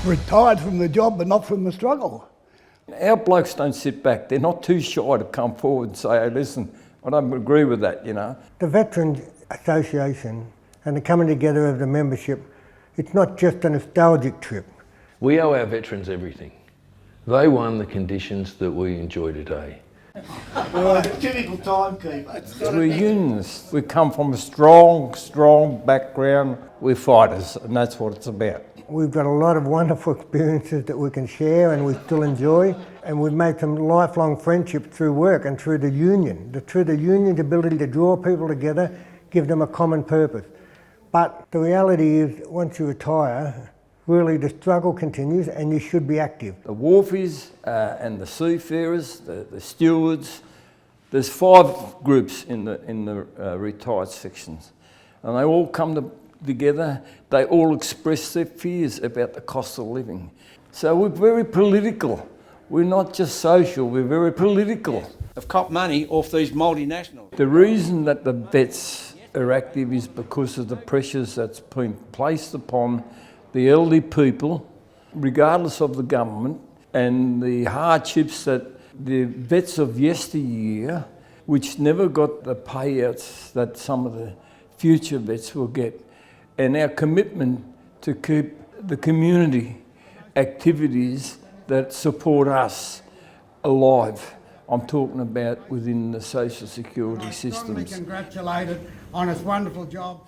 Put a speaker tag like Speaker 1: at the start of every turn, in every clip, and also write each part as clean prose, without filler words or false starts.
Speaker 1: retired from the job but not from the struggle.
Speaker 2: Our blokes don't sit back. They're not too shy to come forward and say, hey, listen, I don't agree with that, you know.
Speaker 3: The Veterans Association and the coming together of the membership, it's not just a nostalgic trip.
Speaker 4: We owe our veterans everything. They won the conditions that we enjoy today.
Speaker 1: Typical timekeeper.
Speaker 2: We're unionists. We come from a strong background. We're fighters, and that's what it's about.
Speaker 3: We've got a lot of wonderful experiences that we can share and we still enjoy, and we've made some lifelong friendships through work and through the union. Through the union's ability to draw people together, give them a common purpose. But the reality is, once you retire, really the struggle continues and you should be active.
Speaker 2: The wharfies and the seafarers, the stewards, there's 5 groups in the retired sections, and they all come together. They all express their fears about the cost of living. So we're very political. We're not just social, we're very political.
Speaker 5: Have copped money off these multinationals.
Speaker 2: The reason that the vets are active is because of the pressures that's been placed upon the elderly people, regardless of the government, and the hardships that the vets of yesteryear, which never got the payouts that some of the future vets will get, and our commitment to keep the community activities that support us alive. I'm talking about within the social security systems.
Speaker 6: Congratulated on his wonderful job.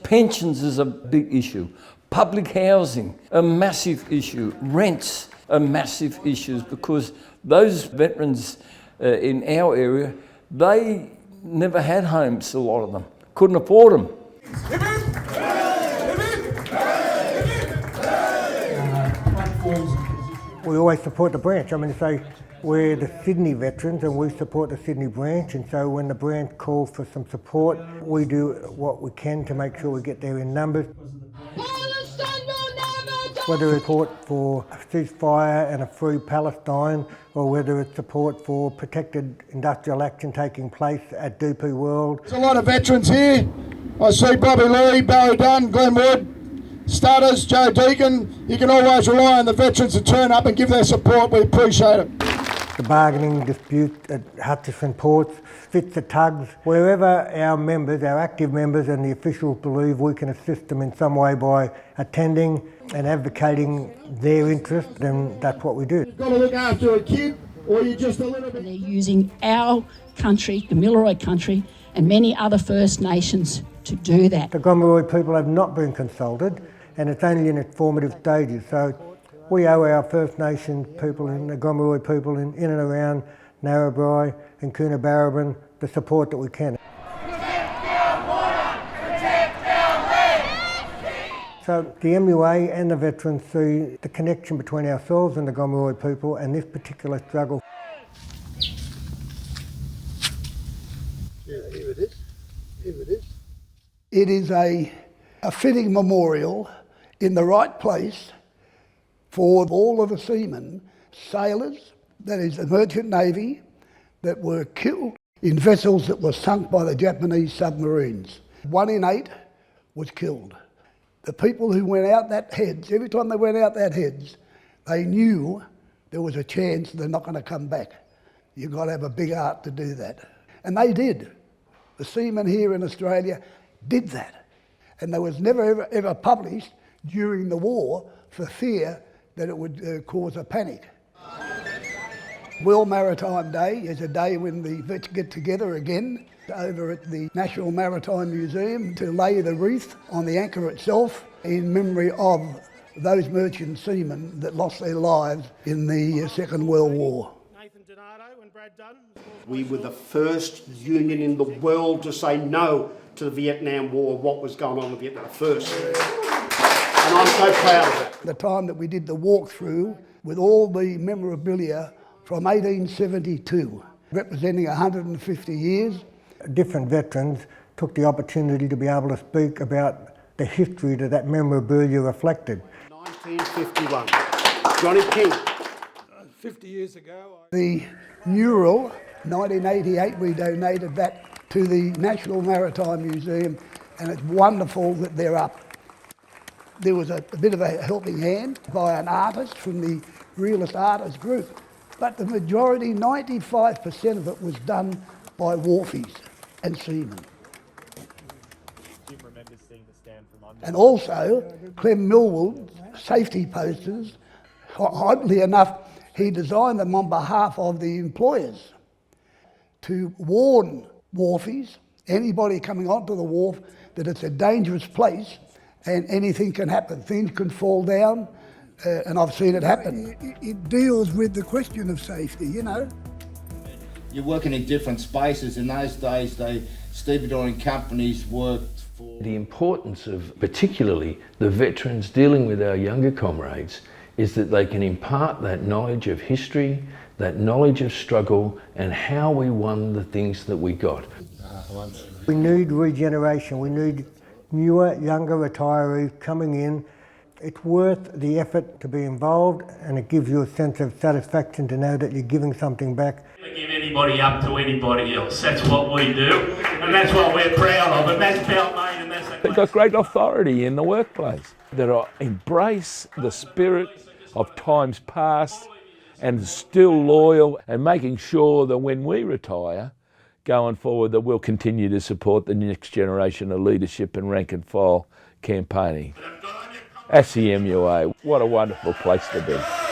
Speaker 2: Pensions is a big issue. Public housing, a massive issue. Rents are massive issues, because those veterans in our area, they never had homes, a lot of them. Couldn't afford them.
Speaker 3: We always support the branch. I mean, say we're the Sydney veterans and we support the Sydney branch, and so when the branch calls for some support, we do what we can to make sure we get there in numbers. Whether it's support for a ceasefire and a free Palestine, or whether it's support for protected industrial action taking place at DP World.
Speaker 6: There's a lot of veterans here. I see Bobby Lee, Barry Dunn, Glenn Wood, Stutters, Joe Deacon. You can always rely on the veterans to turn up and give their support. We appreciate it.
Speaker 3: The bargaining dispute at Hutchison Ports, fits the tugs, wherever our members, our active members and the officials believe we can assist them in some way by attending and advocating their interest, then that's what we do.
Speaker 6: You've got to look after a kid, or you're just a little bit...
Speaker 7: They're using our country, the Milleroy country, and many other First Nations to do that.
Speaker 3: The Gomeroi people have not been consulted, and it's only in its formative stages. So we owe our First Nations people and the Gomeroi people in and around Narrabri and Coonabarabran the support that we can. So the MUA and the veterans see the connection between ourselves and the Gomeroi people and this particular struggle.
Speaker 1: Yeah, here it is. Here it is. It is a fitting memorial in the right place for all of the seamen, sailors, that is the Merchant Navy, that were killed in vessels that were sunk by the Japanese submarines. 1 in 8 was killed. The people who went out that heads, every time they went out that heads, they knew there was a chance they're not going to come back. You've got to have a big heart to do that. And they did. The seamen here in Australia did that. And they was never ever published during the war for fear that it would cause a panic. World Maritime Day is a day when the vets get together again over at the National Maritime Museum to lay the wreath on the anchor itself in memory of those merchant seamen that lost their lives in the Second World War.
Speaker 8: We were the first union in the world to say no to the Vietnam War, what was going on in Vietnam first. And I'm so proud of it.
Speaker 1: The time that we did the walkthrough with all the memorabilia from 1872, representing 150 years.
Speaker 3: Different veterans took the opportunity to be able to speak about the history that memorabilia reflected.
Speaker 8: 1951, Johnny King.
Speaker 6: 50 years ago...
Speaker 1: The mural, 1988, we donated that to the National Maritime Museum, and it's wonderful that they're up. There was a bit of a helping hand by an artist from the Realist Artists group, but the majority, 95% of it, was done by wharfies and seamen. And also, Clem Millwall, safety posters, oddly enough, he designed them on behalf of the employers to warn wharfies, anybody coming onto the wharf, that it's a dangerous place and anything can happen. Things can fall down, and I've seen it happen. It deals with the question of safety, you know.
Speaker 9: You're working in different spaces. In those days, stevedoring companies worked for...
Speaker 4: The importance of particularly the veterans dealing with our younger comrades is that they can impart that knowledge of history, that knowledge of struggle, and how we won the things that we got.
Speaker 3: We need regeneration. We need newer, younger retirees coming in. It's worth the effort to be involved, and it gives you a sense of satisfaction to know that you're giving something back.
Speaker 10: We never give anybody up to anybody else. That's what we do, and that's what we're proud of, and that's Beltane, and that's...
Speaker 11: They've got great authority in the workplace. That embrace the spirit of times past and still loyal, and making sure that when we retire, going forward, that we'll continue to support the next generation of leadership and rank and file campaigning. That's the MUA. What a wonderful place to be.